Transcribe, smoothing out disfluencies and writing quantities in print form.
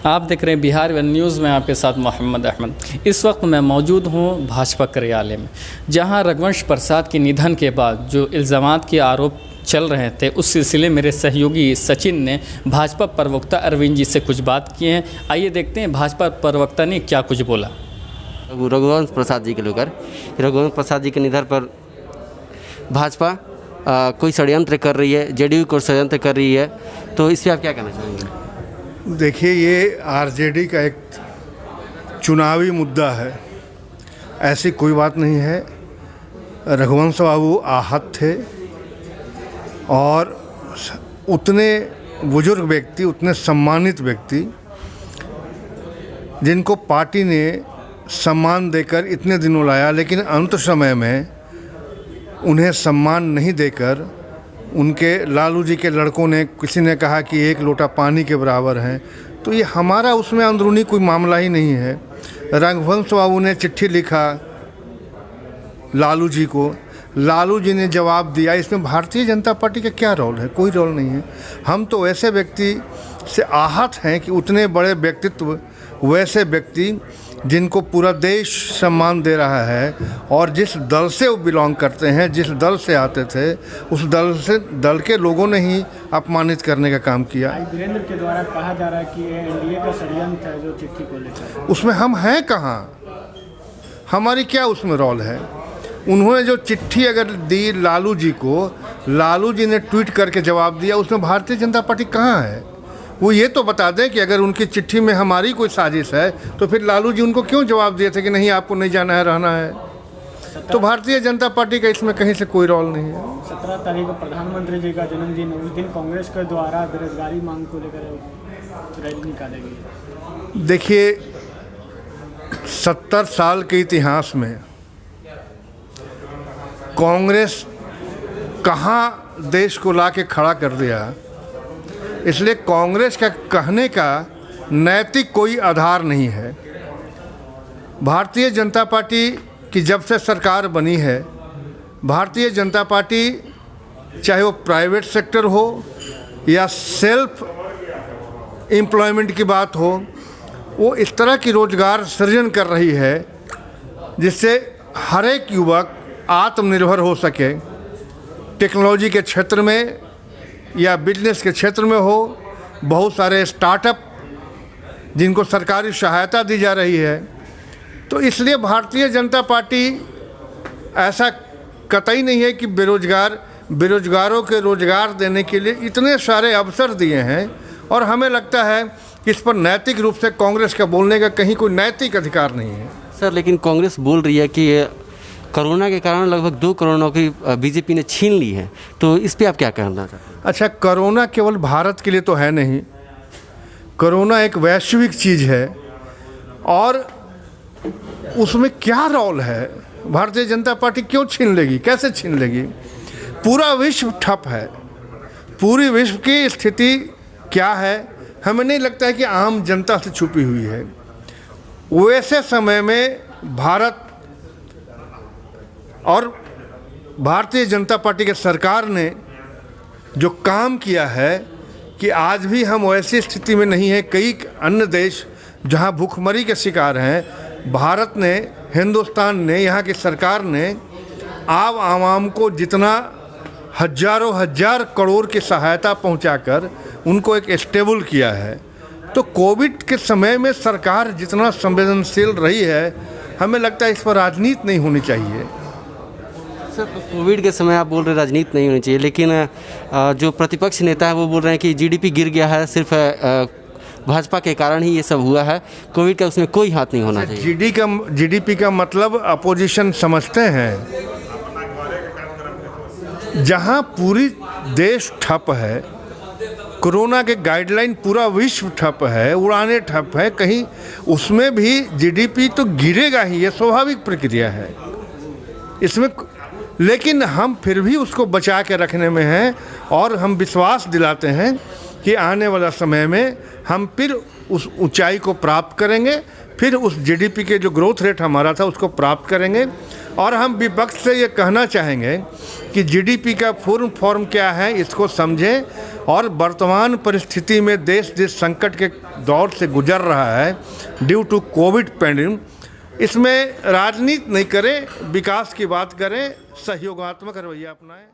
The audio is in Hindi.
आप देख रहे हैं बिहार वन न्यूज़ में, आपके साथ मोहम्मद अहमद। इस वक्त मैं मौजूद हूं भाजपा कार्यालय में, जहां रघुवंश प्रसाद के निधन के बाद जो इल्ज़ामात के आरोप चल रहे थे, उस सिलसिले मेरे सहयोगी सचिन ने भाजपा प्रवक्ता अरविंद जी से कुछ बात किए हैं। आइए देखते हैं भाजपा प्रवक्ता ने क्या कुछ बोला। रघुवंश प्रसाद जी के लेकर रघुवंश प्रसाद जी के निधन पर भाजपा कोई षड्यंत्र कर रही है, जेडीयू को षड्यंत्र कर रही है, तो इस पर आप क्या कहना चाहेंगे? देखिए, ये आरजेडी का एक चुनावी मुद्दा है, ऐसी कोई बात नहीं है। रघुवंश बाबू आहत थे और उतने बुजुर्ग व्यक्ति, उतने सम्मानित व्यक्ति, जिनको पार्टी ने सम्मान देकर इतने दिनों लाया, लेकिन अंत समय में उन्हें सम्मान नहीं देकर उनके लालू जी के लड़कों ने, किसी ने कहा कि एक लोटा पानी के बराबर हैं। तो ये हमारा उसमें अंदरूनी कोई मामला ही नहीं है। रघुवंश बाबू ने चिट्ठी लिखा लालू जी को, लालू जी ने जवाब दिया। इसमें भारतीय जनता पार्टी का क्या रोल है? कोई रोल नहीं है। हम तो ऐसे व्यक्ति से आहत हैं कि उतने बड़े व्यक्तित्व, वैसे व्यक्ति जिनको पूरा देश सम्मान दे रहा है और जिस दल से वो बिलोंग करते हैं, जिस दल से आते थे, उस दल के लोगों ने ही अपमानित करने का काम किया। वीरेंद्र के द्वारा कहा जा रहा है कि ये एनडीए का षड्यंत्र है जो चिट्ठी को लेकर। उसमें हम हैं कहाँ? हमारी क्या उसमें रोल है? उन्होंने जो चिट्ठी अगर दी लालू जी को, लालू जी ने ट्वीट करके जवाब दिया, उसमें भारतीय जनता पार्टी कहाँ है? वो ये तो बता दें कि अगर उनकी चिट्ठी में हमारी कोई साजिश है तो फिर लालू जी उनको क्यों जवाब दिए थे कि नहीं, आपको नहीं जाना है, रहना है? तो भारतीय जनता पार्टी का इसमें कहीं से कोई रोल नहीं है। 17 तारीख को प्रधानमंत्री जी का जन्मदिन, उस दिन कांग्रेस के द्वारा बेरोजगारी मांग को लेकर रैली निकालेगी। देखिए, 70 साल के इतिहास में कांग्रेस कहाँ देश को ला के खड़ा कर दिया, इसलिए कांग्रेस का कहने का नैतिक कोई आधार नहीं है। भारतीय जनता पार्टी की जब से सरकार बनी है, भारतीय जनता पार्टी चाहे वो प्राइवेट सेक्टर हो या सेल्फ एम्प्लॉयमेंट की बात हो, वो इस तरह की रोजगार सृजन कर रही है जिससे हर एक युवक आत्मनिर्भर हो सके। टेक्नोलॉजी के क्षेत्र में या बिजनेस के क्षेत्र में हो, बहुत सारे स्टार्टअप जिनको सरकारी सहायता दी जा रही है। तो इसलिए भारतीय जनता पार्टी ऐसा कतई नहीं है कि बेरोजगारों के रोजगार देने के लिए इतने सारे अवसर दिए हैं, और हमें लगता है कि इस पर नैतिक रूप से कांग्रेस का बोलने का कहीं कोई नैतिक अधिकार नहीं है। सर, लेकिन कांग्रेस बोल रही है कि कोरोना के कारण लगभग 2 करोड़ नौकरी बीजेपी ने छीन ली है, तो इस पे आप क्या कहना चाहते हैं? अच्छा, कोरोना केवल भारत के लिए तो है नहीं, कोरोना एक वैश्विक चीज़ है, और उसमें क्या रोल है? भारतीय जनता पार्टी क्यों छीन लेगी? कैसे छीन लेगी? पूरा विश्व ठप है। पूरी विश्व की स्थिति क्या है, हमें नहीं लगता है कि आम जनता से छुपी हुई है। वैसे समय में भारत और भारतीय जनता पार्टी के सरकार ने जो काम किया है कि आज भी हम वैसी स्थिति में नहीं है। कई अन्य देश जहां भूखमरी के शिकार हैं, भारत ने, हिंदुस्तान ने, यहाँ की सरकार ने आवाम को जितना हजारों हजार करोड़ की सहायता पहुंचाकर उनको एक स्टेबल किया है। तो कोविड के समय में सरकार जितना संवेदनशील रही है, हमें लगता है इस पर राजनीति नहीं होनी चाहिए। सर, कोविड के समय आप बोल रहे राजनीति नहीं होनी चाहिए, लेकिन जो प्रतिपक्ष नेता है वो बोल रहे हैं कि जीडीपी गिर गया है, सिर्फ भाजपा के कारण ही ये सब हुआ है, कोविड का उसमें कोई हाथ नहीं होना चाहिए। जीडीपी का मतलब अपोजिशन समझते हैं। जहां पूरी देश ठप है, कोरोना के गाइडलाइन पूरा विश्व ठप है, उड़ानें ठप है, कहीं उसमें भी जीडीपी तो गिरेगा ही, ये स्वाभाविक प्रक्रिया है इसमें। लेकिन हम फिर भी उसको बचा के रखने में हैं, और हम विश्वास दिलाते हैं कि आने वाला समय में हम फिर उस ऊंचाई को प्राप्त करेंगे, फिर उस जीडीपी के जो ग्रोथ रेट हमारा था उसको प्राप्त करेंगे। और हम विपक्ष से ये कहना चाहेंगे कि जीडीपी का फुल फॉर्म क्या है, इसको समझें, और वर्तमान परिस्थिति में देश जिस संकट के दौर से गुजर रहा है ड्यू टू कोविड पैंडेमिक, इसमें राजनीति नहीं करें, विकास की बात करें, सहयोगात्मक रवैया अपनाएं।